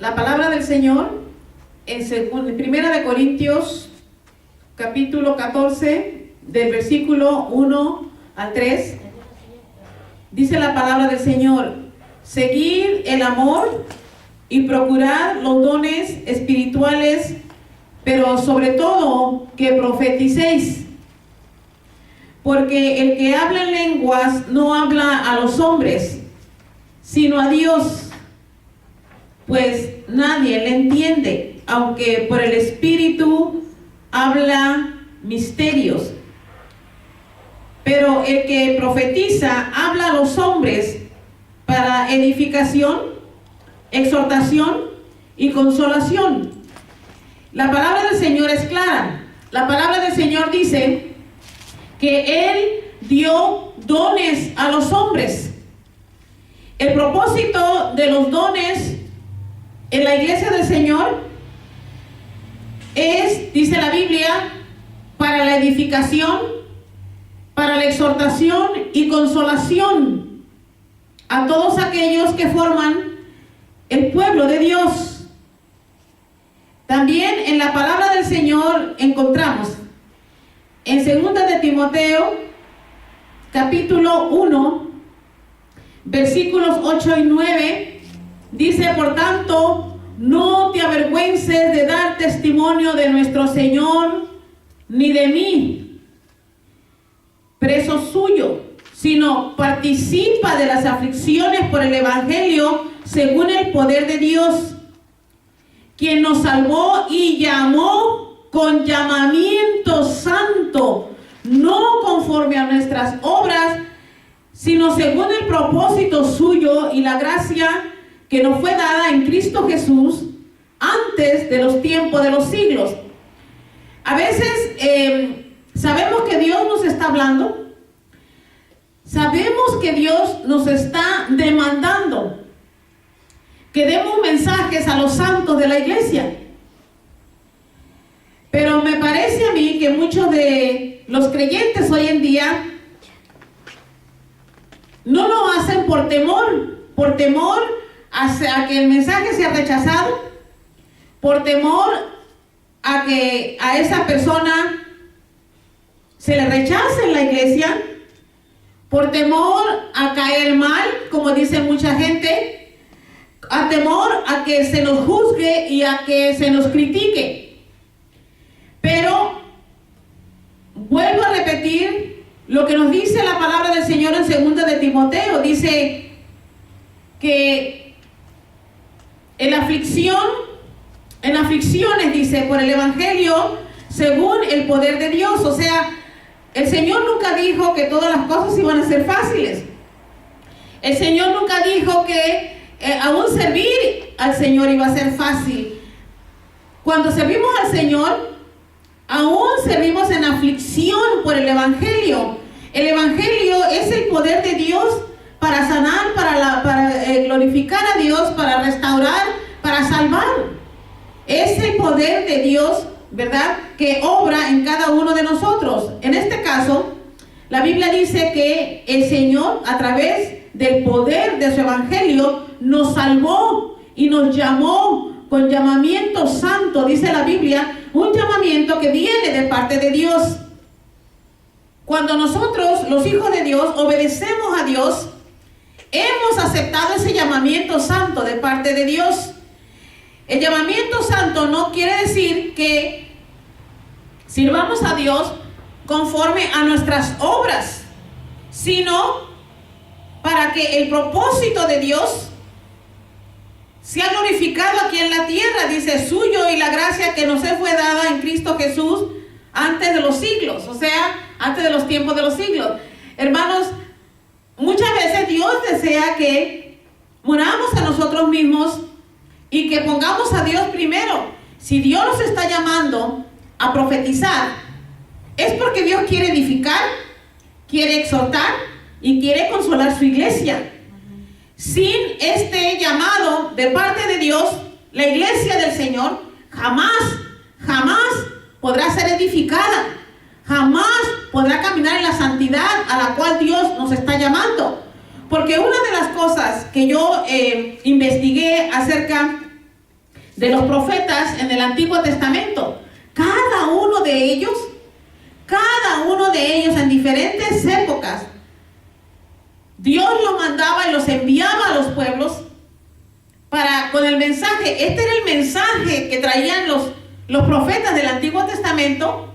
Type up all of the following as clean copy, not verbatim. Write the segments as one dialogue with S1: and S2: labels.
S1: la palabra del Señor en Primera de Corintios, capítulo 14, del versículo 1 al 3. Dice la palabra del Señor: seguid el amor y procurad los dones espirituales, pero sobre todo que profeticéis. Porque el que habla en lenguas no habla a los hombres, sino a Dios, pues nadie le entiende, aunque por el Espíritu habla misterios. Pero el que profetiza habla a los hombres para edificación, exhortación y consolación. La palabra del Señor es clara. La palabra del Señor dice que Él dio dones a los hombres. El propósito de los dones en la iglesia del Señor es, dice la Biblia, para la edificación, para la exhortación y consolación a todos aquellos que forman el pueblo de Dios. También en la palabra del Señor encontramos en 2 de Timoteo, capítulo 1, versículos 8 y 9, dice: por tanto, no te avergüences de dar testimonio de nuestro Señor, ni de mí, preso suyo, sino participa de las aflicciones por el Evangelio según el poder de Dios, quien nos salvó y llamó con llamamiento santo, no conforme a nuestras obras, sino según el propósito suyo y la gracia que nos fue dada en Cristo Jesús antes de los tiempos de los siglos. A veces sabemos que Dios nos está hablando, sabemos que Dios nos está demandando que demos mensajes a los santos de la iglesia. Pero me parece a mí que muchos de los creyentes hoy en día no lo hacen por temor a que el mensaje sea rechazado, por temor a que a esa persona se le rechace en la iglesia, por temor a caer mal, como dice mucha gente, a temor a que se nos juzgue y a que se nos critique. Pero vuelvo a repetir lo que nos dice la palabra del Señor en 2 de Timoteo. Dice que en aflicciones, dice, por el Evangelio, según el poder de Dios. O sea, el Señor nunca dijo que todas las cosas iban a ser fáciles. El Señor nunca dijo que aún servir al Señor iba a ser fácil. Cuando servimos al Señor, aún servimos en aflicción por el Evangelio. El Evangelio es el poder de Dios para sanar, para glorificar a Dios, para restaurar, para salvar. Es el poder de Dios, ¿verdad?, que obra en cada uno de nosotros. En este caso, la Biblia dice que el Señor, a través del poder de su Evangelio, nos salvó y nos llamó con llamamiento santo, dice la Biblia, un llamamiento que viene de parte de Dios. Cuando nosotros, los hijos de Dios, obedecemos a Dios, hemos aceptado ese llamamiento santo de parte de Dios. El llamamiento santo no quiere decir que sirvamos a Dios conforme a nuestras obras, sino para que el propósito de Dios sea glorificado aquí en la tierra, dice, suyo y la gracia que nos fue dada en Cristo Jesús antes de los siglos, o sea, antes de los tiempos de los siglos. Hermanos, muchas veces Dios desea que muramos a nosotros mismos y que pongamos a Dios primero. Si Dios nos está llamando a profetizar, es porque Dios quiere edificar, quiere exhortar y quiere consolar su iglesia. Sin este llamado de parte de Dios, la iglesia del Señor jamás podrá ser edificada, jamás podrá caminar en la santidad a la cual Dios nos está llamando. Porque una de las cosas que yo investigué acerca de los profetas en el Antiguo Testamento. Cada uno de ellos en diferentes épocas, Dios los mandaba y los enviaba a los pueblos con el mensaje. Este era el mensaje que traían los profetas del Antiguo Testamento,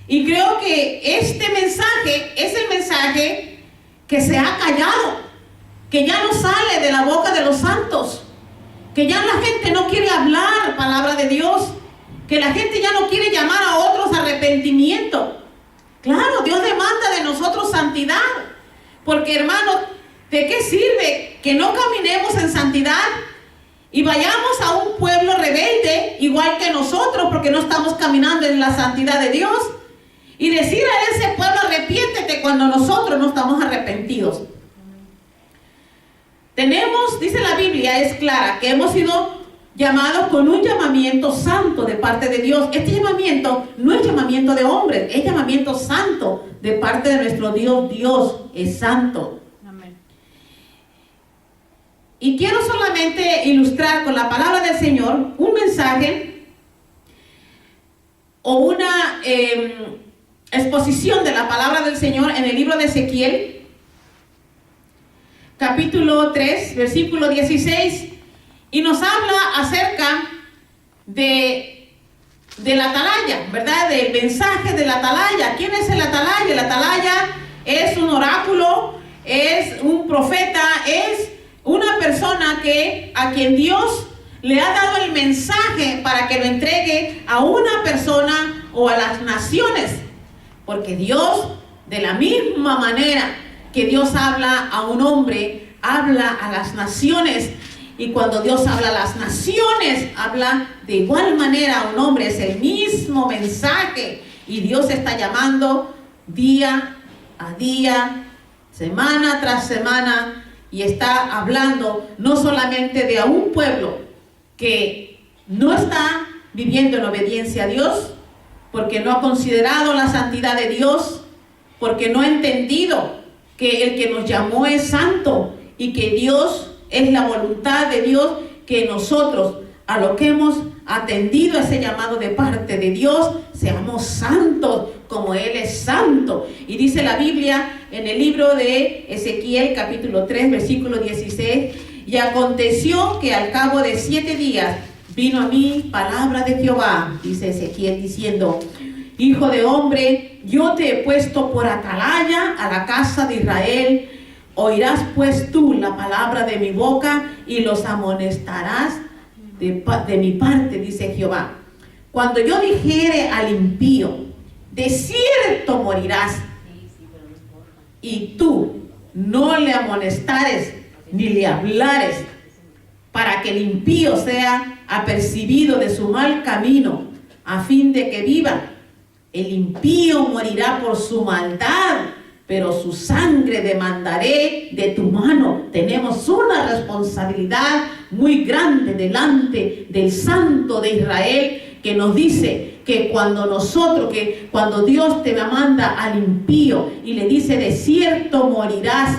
S1: y creo que este mensaje es el mensaje que se ha callado, que ya no sale de la boca de los santos, que ya la gente no quiere hablar palabra de Dios, que la gente ya no quiere llamar a otros a arrepentimiento. Claro, Dios demanda de nosotros santidad, porque hermanos, ¿de qué sirve que no caminemos en santidad y vayamos a un pueblo rebelde igual que nosotros, porque no estamos caminando en la santidad de Dios, y decir a ese pueblo arrepiéntete cuando nosotros no estamos arrepentidos? Tenemos, dice la Biblia, es clara, que hemos sido llamados con un llamamiento santo de parte de Dios. Este llamamiento no es llamamiento de hombres, es llamamiento santo de parte de nuestro Dios. Dios es santo. Amén. Y quiero solamente ilustrar con la palabra del Señor un mensaje o una exposición de la palabra del Señor en el libro de Ezequiel, capítulo 3, versículo 16, y nos habla acerca de la atalaya, ¿verdad? Del mensaje de la atalaya. ¿Quién es el atalaya? El atalaya es un oráculo, es un profeta, es una persona a quien Dios le ha dado el mensaje para que lo entregue a una persona o a las naciones. Porque Dios, de la misma manera que Dios habla a un hombre, habla a las naciones. Y cuando Dios habla a las naciones, habla de igual manera a un hombre. Es el mismo mensaje. Y Dios está llamando día a día, semana tras semana, y está hablando no solamente de a un pueblo que no está viviendo en obediencia a Dios, porque no ha considerado la santidad de Dios, porque no ha entendido que el que nos llamó es santo y que Dios es la voluntad de Dios, que nosotros, a lo que hemos atendido ese llamado de parte de Dios, seamos santos como Él es santo. Y dice la Biblia en el libro de Ezequiel capítulo 3 versículo 16: y aconteció que al cabo de 7 días vino a mí palabra de Jehová, dice Ezequiel, diciendo: hijo de hombre, yo te he puesto por atalaya a la casa de Israel. Oirás pues tú la palabra de mi boca y los amonestarás de mi parte, dice Jehová. Cuando yo dijere al impío, de cierto morirás, y tú no le amonestares ni le hablares, para que el impío sea apercibido de su mal camino, a fin de que viva. El impío morirá por su maldad, pero su sangre demandaré de tu mano. Tenemos una responsabilidad muy grande delante del Santo de Israel, que nos dice que cuando Dios te manda al impío y le dice de cierto morirás,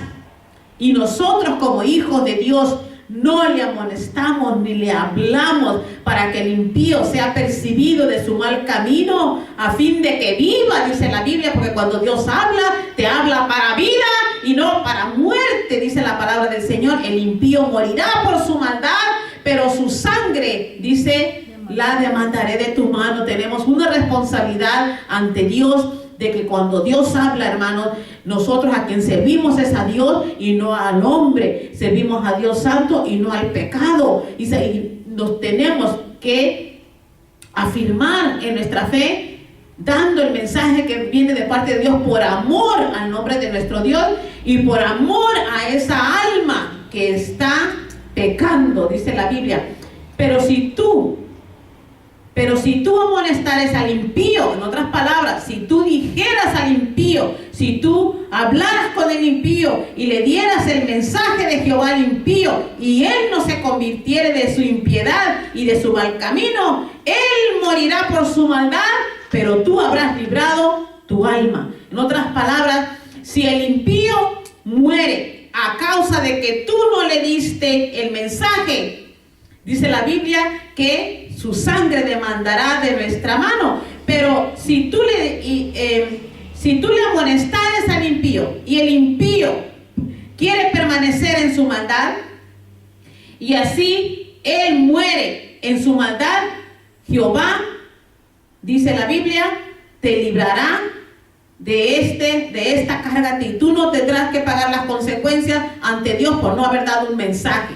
S1: y nosotros como hijos de Dios no le amonestamos ni le hablamos para que el impío sea percibido de su mal camino, a fin de que viva, dice la Biblia, porque cuando Dios habla, te habla para vida y no para muerte, dice la palabra del Señor. El impío morirá por su maldad, pero su sangre, dice, la demandaré de tu mano. Tenemos una responsabilidad ante Dios, de que cuando Dios habla, hermanos, nosotros a quien servimos es a Dios y no al hombre. Servimos a Dios santo y no al pecado. Y nos tenemos que afirmar en nuestra fe, dando el mensaje que viene de parte de Dios, por amor al nombre de nuestro Dios y por amor a esa alma que está pecando, dice la Biblia. Pero si tú amonestares al impío, en otras palabras, si tú dijeras al impío, si tú hablaras con el impío y le dieras el mensaje de Jehová al impío, y él no se convirtiere de su impiedad y de su mal camino, él morirá por su maldad, pero tú habrás librado tu alma. En otras palabras, si el impío muere a causa de que tú no le diste el mensaje, dice la Biblia que su sangre demandará de nuestra mano. Pero si tú le amonestares al impío y el impío quiere permanecer en su maldad y así él muere en su maldad, Jehová, dice la Biblia, te librará de esta carga a ti. Tú no tendrás que pagar las consecuencias ante Dios por no haber dado un mensaje.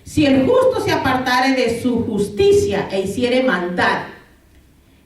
S1: Si el justo se apartare de su justicia e hiciere maldad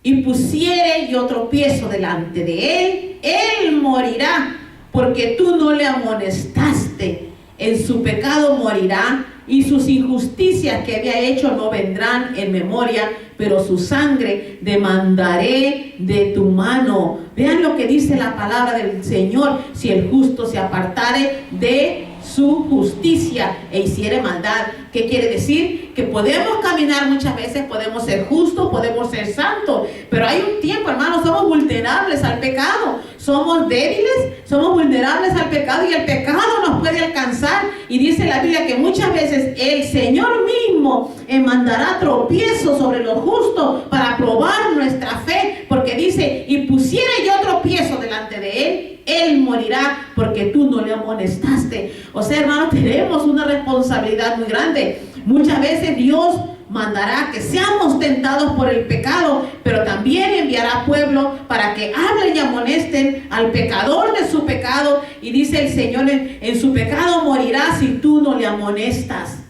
S1: y pusiere yo tropiezo delante de él, él morirá, porque tú no le amonestaste. En su pecado morirá, y sus injusticias que había hecho no vendrán en memoria, pero su sangre demandaré de tu mano. Vean lo que dice la palabra del Señor: si el justo se apartare de su justicia e hiciere maldad. ¿Qué quiere decir? Que podemos caminar muchas veces, podemos ser justos, podemos ser santos, pero hay un tiempo, hermanos, somos vulnerables al pecado, somos débiles, somos vulnerables al pecado, y el pecado nos puede alcanzar. Y dice la Biblia que muchas veces el Señor mismo mandará tropiezo sobre los justos para probar nuestra fe, porque dice: y pusiera yo tropiezo delante de él morirá, porque tú no le amonestaste. O sea, hermanos, tenemos una responsabilidad muy grande. Muchas veces Dios mandará que seamos tentados por el pecado, pero también enviará pueblo para que hablen y amonesten al pecador de su pecado. Y dice el Señor: en su pecado morirá si tú no le amonestas.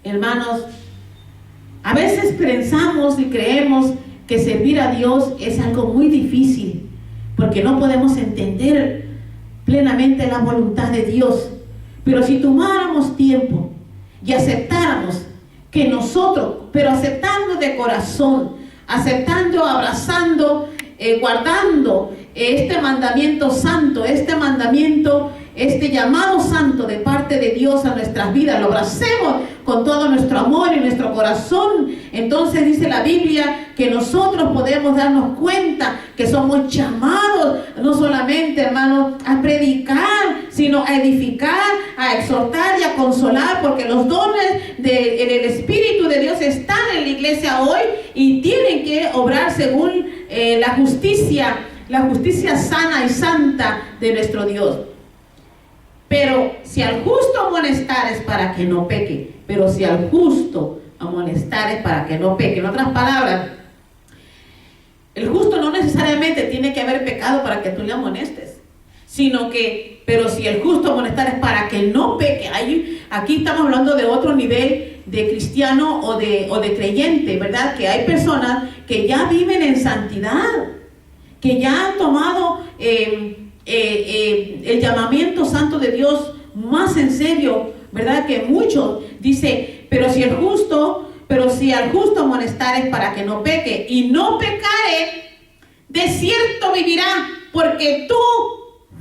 S1: Hermanos, a veces pensamos y creemos que servir a Dios es algo muy difícil, porque no podemos entender plenamente la voluntad de Dios. Pero si tomáramos tiempo y aceptáramos que nosotros, pero aceptando de corazón, aceptando, abrazando, guardando este mandamiento santo, este llamado santo de parte de Dios a nuestras vidas, lo abracemos con todo nuestro amor y nuestro corazón, entonces dice la Biblia que nosotros podemos darnos cuenta que somos llamados no solamente, hermanos, a predicar, sino a edificar, a exhortar y a consolar, porque los dones del Espíritu de Dios están en la iglesia hoy y tienen que obrar según la justicia sana y santa de nuestro Dios. Pero si al justo amonestares para que no peque, pero si al justo amonestares para que no peque. En otras palabras, el justo no necesariamente tiene que haber pecado para que tú le amonestes, sino que, pero si el justo amonestares para que no peque. Aquí estamos hablando de otro nivel de cristiano o de creyente, ¿verdad? Que hay personas que ya viven en santidad, que ya han tomado el llamamiento santo de Dios más en serio, ¿verdad? Que muchos dice: pero si al justo amonestares para que no peque, y no pecare, de cierto vivirá, porque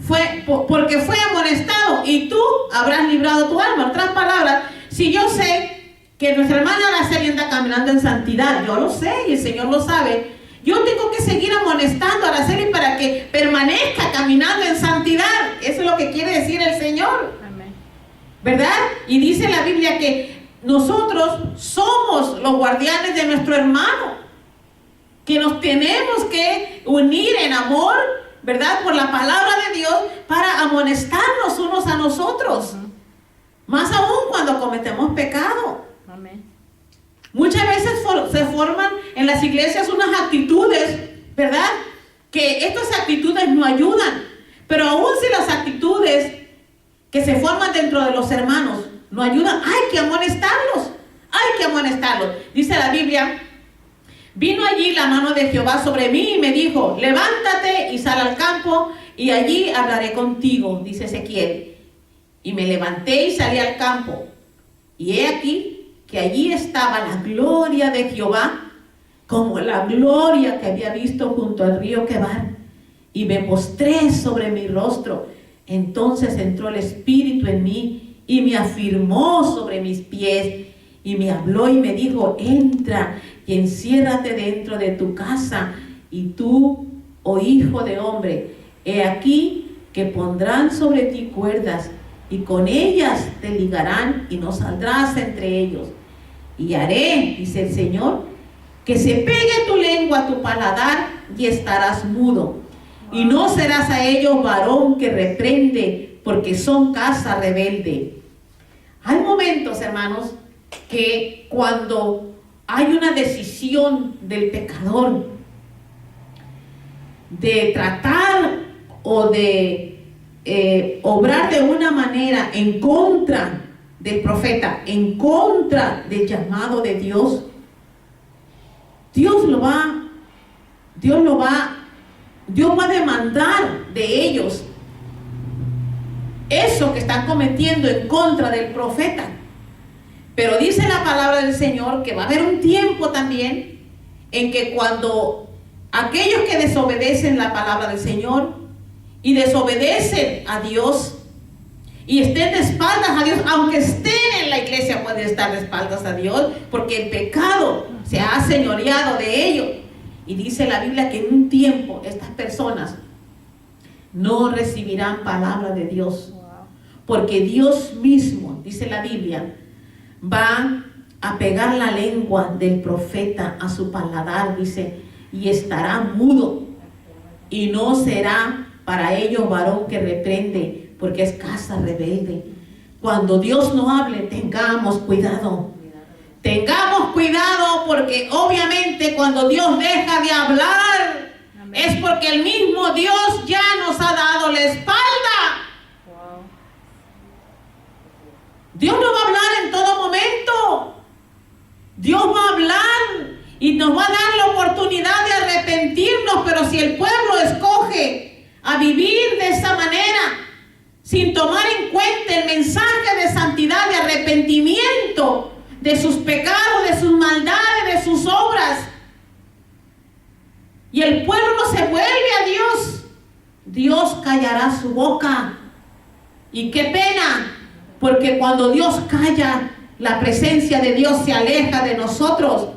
S1: fue amonestado, y tú habrás librado tu alma. En otras palabras, si yo sé que nuestra hermana Araceli anda caminando en santidad, yo lo sé y el Señor lo sabe, yo tengo que seguir amonestando a Araceli para que permanezca caminando en santidad. Eso es lo que quiere decir el Señor. Amén. ¿Verdad? Y dice la Biblia que nosotros somos los guardianes de nuestro hermano, que nos tenemos que unir en amor, ¿verdad? Por la palabra de Dios, para amonestarnos unos a nosotros. Más aún cuando cometemos pecado. Amén. Muchas veces se forman en las iglesias unas actitudes, ¿verdad? Que estas actitudes no ayudan. Pero aún si las actitudes que se forman dentro de los hermanos no ayudan, hay que amonestarlos. Dice la Biblia: vino allí la mano de Jehová sobre mí y me dijo: levántate y sal al campo, y allí hablaré contigo, dice Ezequiel. Y me levanté y salí al campo, y he aquí que allí estaba la gloria de Jehová, como la gloria que había visto junto al río Quebar, y me postré sobre mi rostro. Entonces entró el Espíritu en mí y me afirmó sobre mis pies, y me habló y me dijo: entra y enciérrate dentro de tu casa, y tú, oh hijo de hombre, he aquí que pondrán sobre ti cuerdas, y con ellas te ligarán y no saldrás entre ellos. Y haré, dice el Señor, que se pegue tu lengua a tu paladar y estarás mudo. Y no serás a ellos varón que reprende, porque son casa rebelde. Hay momentos, hermanos, que cuando hay una decisión del pecador de tratar o de obrar de una manera en contra del profeta, en contra del llamado de Dios, Dios va a demandar de ellos eso que están cometiendo en contra del profeta. Pero dice la palabra del Señor que va a haber un tiempo también en que cuando aquellos que desobedecen la palabra del Señor y desobedecen a Dios y estén de espaldas a Dios, aunque estén en la iglesia, pueden estar de espaldas a Dios, porque el pecado se ha señoreado de ellos. Y dice la Biblia que en un tiempo estas personas no recibirán palabra de Dios, porque Dios mismo, dice la Biblia, va a pegar la lengua del profeta a su paladar, dice, y estará mudo, y no será para ellos varón que reprende, porque es casa rebelde. Cuando Dios no hable, tengamos cuidado. Tengamos cuidado, porque obviamente cuando Dios deja de hablar, es porque el mismo Dios ya nos ha dado la espalda. Dios no va a hablar en todo momento. Dios va a hablar y nos va a dar la oportunidad de arrepentirnos, pero si el pueblo escoge a vivir de esa manera, sin tomar en cuenta el mensaje de santidad, de arrepentimiento de sus pecados, de sus maldades, de sus obras, y el pueblo no se vuelve a Dios, Dios callará su boca. Y qué pena, porque cuando Dios calla, la presencia de Dios se aleja de nosotros.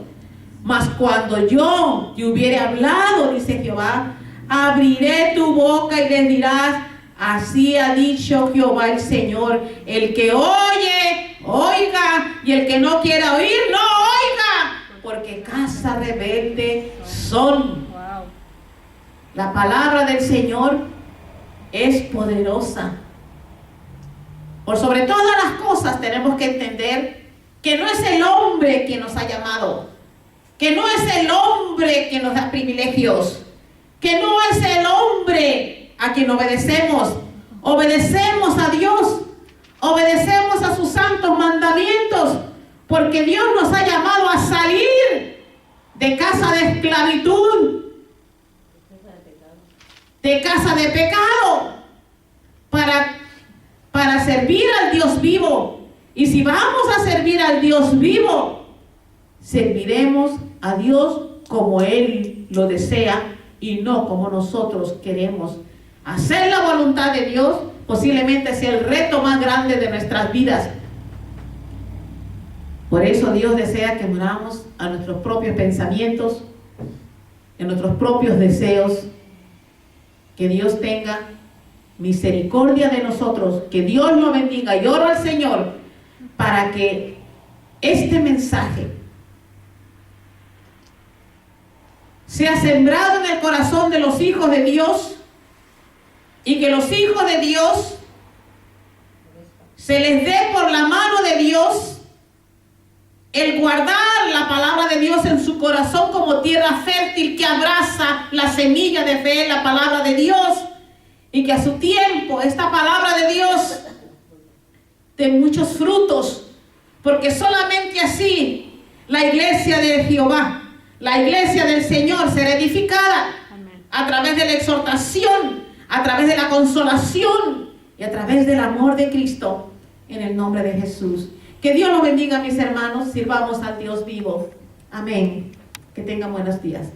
S1: Mas cuando yo te hubiere hablado, dice Jehová, abriré tu boca y les dirás, así ha dicho Jehová el Señor. El que oye, oiga, y el que no quiera oír, no oiga, porque casa rebelde son. La palabra del Señor es poderosa. Por sobre todas las cosas tenemos que entender que no es el hombre quien nos ha llamado, que no es el hombre quien nos da privilegios, que no es el hombre a quien obedecemos. Obedecemos a Dios, obedecemos a sus santos mandamientos, porque Dios nos ha llamado a salir de casa de esclavitud, de casa de pecado, para servir al Dios vivo. Y si vamos a servir al Dios vivo, serviremos a Dios como Él lo desea y no como nosotros queremos. Hacer la voluntad de Dios posiblemente sea el reto más grande de nuestras vidas. Por eso Dios desea que muramos a nuestros propios pensamientos, a nuestros propios deseos. Que Dios tenga misericordia de nosotros, que Dios lo bendiga. Y oro al Señor para que este mensaje sea sembrado en el corazón de los hijos de Dios, y que los hijos de Dios se les dé por la mano de Dios el guardar la palabra de Dios en su corazón como tierra fértil que abraza la semilla de fe, la palabra de Dios, y que a su tiempo esta palabra de Dios dé muchos frutos, porque solamente así la iglesia de Jehová, la iglesia del Señor será edificada. Amén. A través de la exhortación, a través de la consolación y a través del amor de Cristo, en el nombre de Jesús. Que Dios los bendiga, mis hermanos. Sirvamos al Dios vivo. Amén. Que tengan buenos días.